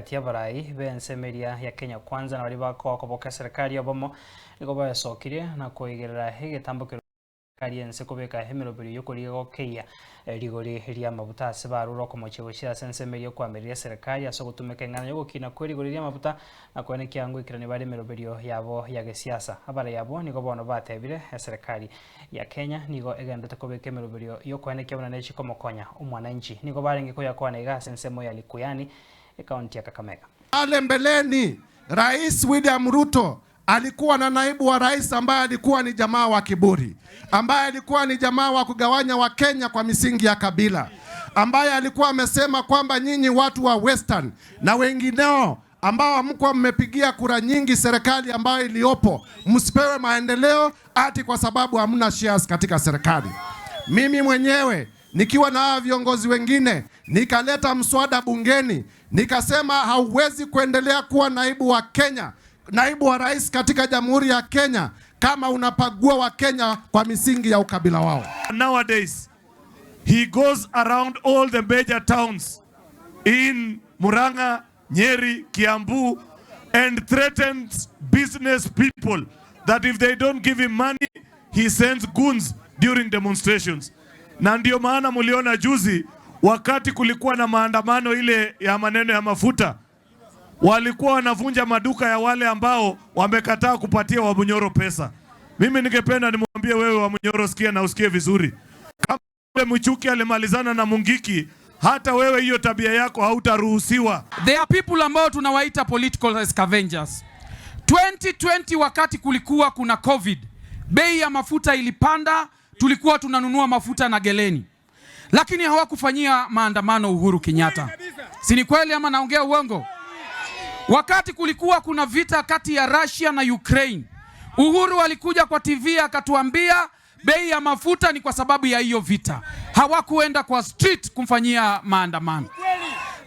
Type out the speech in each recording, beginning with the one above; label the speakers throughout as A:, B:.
A: Tia barai bensemeria ya Kenya Kwanza na bari bakoboka serikali obomo niko basokirie na kuigerera higitambo serikali ense kubeka hemerobiri yokuri gokeya rigori ria mabuta sebaruro komochego cia sensemeria kwamiria serikali aso gutumeka ngana yo gukina kwirigori ria mabuta na kwene kiangu ikirani bari merobirio yabo ya gesiasa abara yabo niko bono batebire serikali ya Kenya nigo egendete kubeka merobirio yo kwene kiabona nechi komokonya umwananchi niko baringi kuyakwana iga sensemo ya Likuyani kaunti ya Kakamega.
B: Pale mbeleni Rais William Ruto alikuwa na naibu wa rais ambaye alikuwa ni jamaa wa kiburi, ambaye alikuwa ni jamaa wa kugawanya wa Kenya kwa misingi ya kabila, ambaye alikuwa amesema kwamba nyinyi watu wa Western na wengineo ambao mko mmepigia kura nyingi serikali ambayo iliyopo msipewe maendeleo ati kwa sababu hamna shares katika serikali. Mimi mwenyewe nikiwa na viongozi wengine nikaleta mswada bungeni, nikasema hauwezi kuendelea kuwa naibu wa Kenya, naibu wa rais katika Jamhuri ya Kenya kama unapagua wa Kenya kwa misingi ya ukabila wao.
C: Nowadays he goes around all the major towns in Murang'a, Nyeri, Kiambu and threatens business people that if they don't give him money he sends goons during demonstrations. Na ndio maana muliona juzi wakati kulikuwa na maandamano ile ya maneno ya mafuta, walikuwa wanavunja maduka ya wale ambao wamekataa kupatia Wamunyoro pesa. Mimi ningependa nimwambie wewe Wamunyoro, sikia na usikie vizuri. Kama Muchuki alimalizana na Mungiki, hata wewe hiyo tabia yako hautaruhusiwa.
D: There are people ambao tunawaita political scavengers. 2020 wakati kulikuwa kuna COVID, bei ya mafuta ilipanda, tulikuwa tunanunua mafuta na geleni. Lakini hawakufanyia maandamano Uhuru Kenyatta. Si ni kweli ama naongea uongo? Wakati kulikuwa kuna vita kati ya Russia na Ukraine, Uhuru alikuja kwa TV akatuambia bei ya mafuta ni kwa sababu ya hiyo vita. Hawakuenda kwa street kumfanyia maandamano.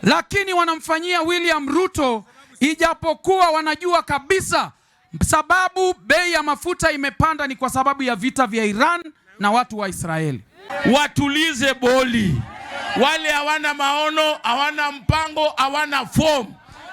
D: Lakini wanamfanyia William Ruto ijapokuwa wanajua kabisa sababu bei ya mafuta imepanda ni kwa sababu ya vita vya Iran na watu wa Israeli.
E: Watulize boli. Wale hawana maono, hawana mpango, hawana form.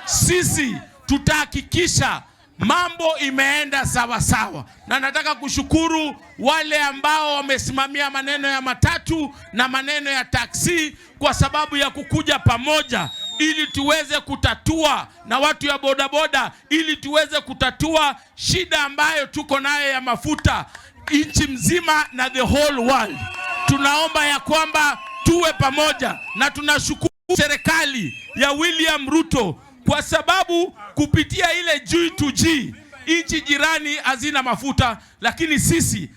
E: Sisi tutahakikisha mambo imeenda sawa sawa. Na nataka kushukuru wale ambao wamesimamia maneno ya matatu na maneno ya taksi kwa sababu ya kukuja pamoja ili tuweze kutatua, na watu ya bodaboda ili tuweze kutatua shida ambayo tuko nayo ya mafuta nchi mzima na the whole world. Tunaomba ya kwamba tuwe pamoja, na tunashukuru serikali ya William Ruto kwa sababu kupitia ile G2G nchi jirani hazina mafuta, lakini sisi